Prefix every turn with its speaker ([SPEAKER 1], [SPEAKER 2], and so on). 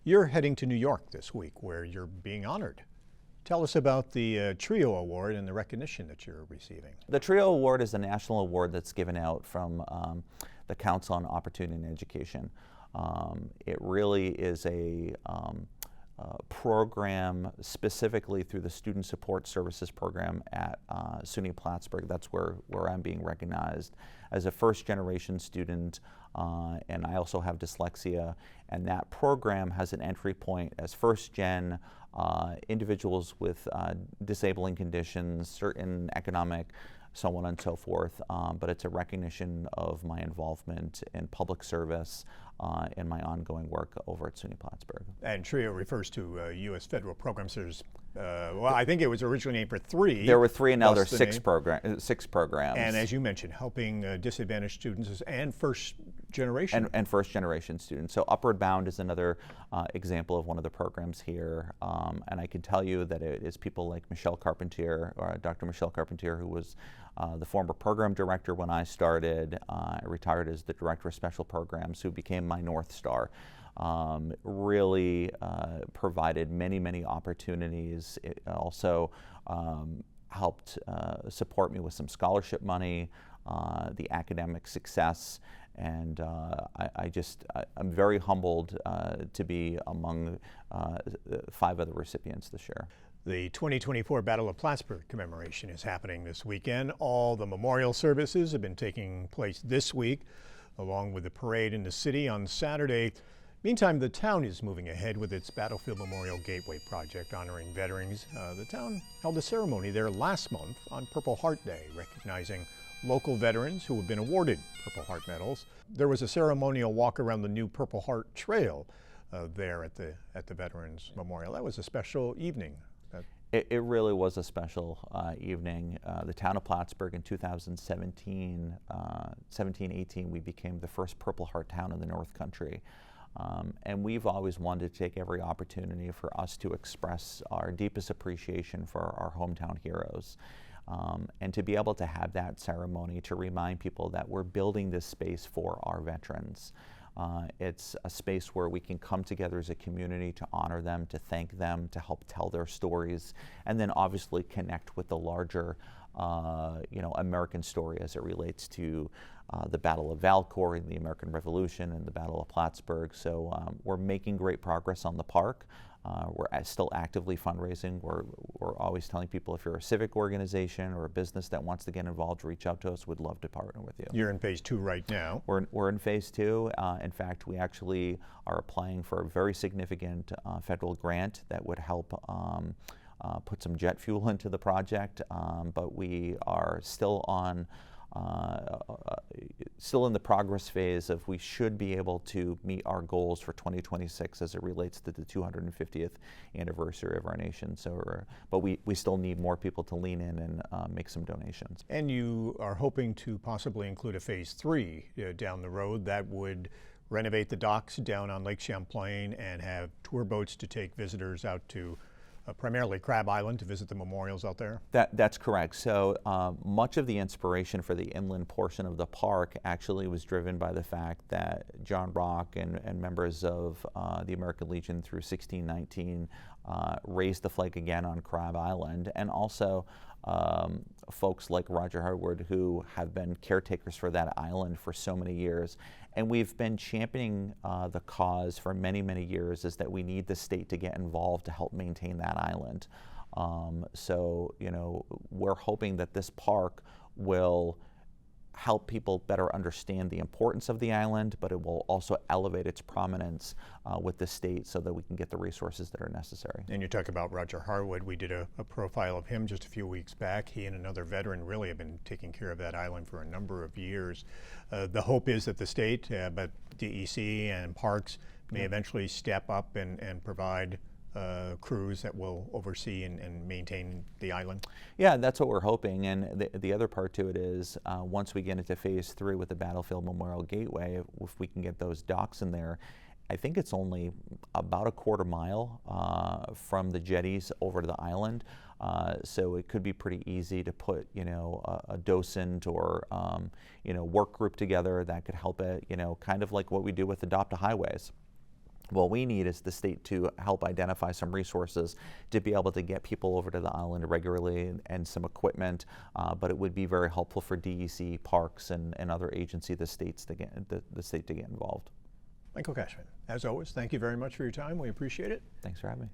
[SPEAKER 1] You're heading to New York this week where you're being honored. Tell us about the TRIO Award and the recognition that you're receiving.
[SPEAKER 2] The TRIO Award is a national award that's given out from the Council on Opportunity and Education. It really is a program specifically through the Student Support Services program at SUNY Plattsburgh. That's where I'm being recognized as a first-generation student, and I also have dyslexia, and that program has an entry point as first-gen individuals with disabling conditions, certain economic, so on and so forth, but it's a recognition of my involvement in public service in my ongoing work over at SUNY Plattsburgh.
[SPEAKER 1] And TRIO refers to U.S. federal programs. There's, well, I think it was originally named for 3.
[SPEAKER 2] There were 3, and now there are 6 programs.
[SPEAKER 1] And as you mentioned, helping disadvantaged students and first generation.
[SPEAKER 2] And first generation students. So Upward Bound is another example of one of the programs here. And I can tell you that it is people like Michelle Carpentier, or Dr. Michelle Carpentier, who was the former program director when I started, retired as the director of special programs, who became my North Star. Really provided many opportunities. It also helped support me with some scholarship money, the academic success, and I'm very humbled to be among 5 other recipients this year.
[SPEAKER 1] The 2024 Battle of Plattsburgh commemoration is happening this weekend. All the memorial services have been taking place this week, along with the parade in the city on Saturday. Meantime, the town is moving ahead with its Battlefield Memorial Gateway project honoring veterans. The town held a ceremony there last month on Purple Heart Day, recognizing local veterans who have been awarded Purple Heart medals. There was a ceremonial walk around the new Purple Heart Trail there at the Veterans Memorial. That was a special evening.
[SPEAKER 2] It really was a special evening. The town of Plattsburgh in 2017-18, we became the first Purple Heart town in the North Country. And we've always wanted to take every opportunity for us to express our deepest appreciation for our hometown heroes. And to be able to have that ceremony to remind people that we're building this space for our veterans. It's a space where we can come together as a community to honor them, to thank them, to help tell their stories, and then obviously connect with the larger American story as it relates to the Battle of Valcour and the American Revolution and the Battle of Plattsburgh. So we're making great progress on the park. We're still actively fundraising. We're always telling people, if you're a civic organization or a business that wants to get involved, reach out to us. We'd love to partner with you.
[SPEAKER 1] You're in phase 2 right now.
[SPEAKER 2] We're in phase 2. In fact, we actually are applying for a very significant federal grant that would help put some jet fuel into the project, but we are still in the progress phase of we should be able to meet our goals for 2026 as it relates to the 250th anniversary of our nation. So, but we still need more people to lean in and make some donations.
[SPEAKER 1] And you are hoping to possibly include a phase 3 down the road that would renovate the docks down on Lake Champlain and have tour boats to take visitors out to primarily Crab Island to visit the memorials out there?
[SPEAKER 2] That's correct. So much of the inspiration for the inland portion of the park actually was driven by the fact that John Rock and members of the American Legion through 1619 raised the flag again on Crab Island, and also folks like Roger Harwood, who have been caretakers for that island for so many years. And we've been championing the cause for many years, is that we need the state to get involved to help maintain that island. So, we're hoping that this park will help people better understand the importance of the island, but it will also elevate its prominence with the state so that we can get the resources that are necessary.
[SPEAKER 1] And you talk about Roger Harwood. We did a profile of him just a few weeks back. He and another veteran really have been taking care of that island for a number of years. The hope is that the state, but DEC and Parks may eventually step up and provide crews that will oversee and maintain the island?
[SPEAKER 2] Yeah, that's what we're hoping. And the other part to it is once we get into phase 3 with the Battlefield Memorial Gateway, if we can get those docks in there, I think it's only about a quarter mile from the jetties over to the island. So it could be pretty easy to put, a docent or, work group together that could help it, kind of like what we do with Adopt a Highways. What we need is the state to help identify some resources to be able to get people over to the island regularly and some equipment, but it would be very helpful for DEC, parks, and other agencies, the state to get involved.
[SPEAKER 1] Michael Cashman, as always, thank you very much for your time. We appreciate it.
[SPEAKER 2] Thanks for having me.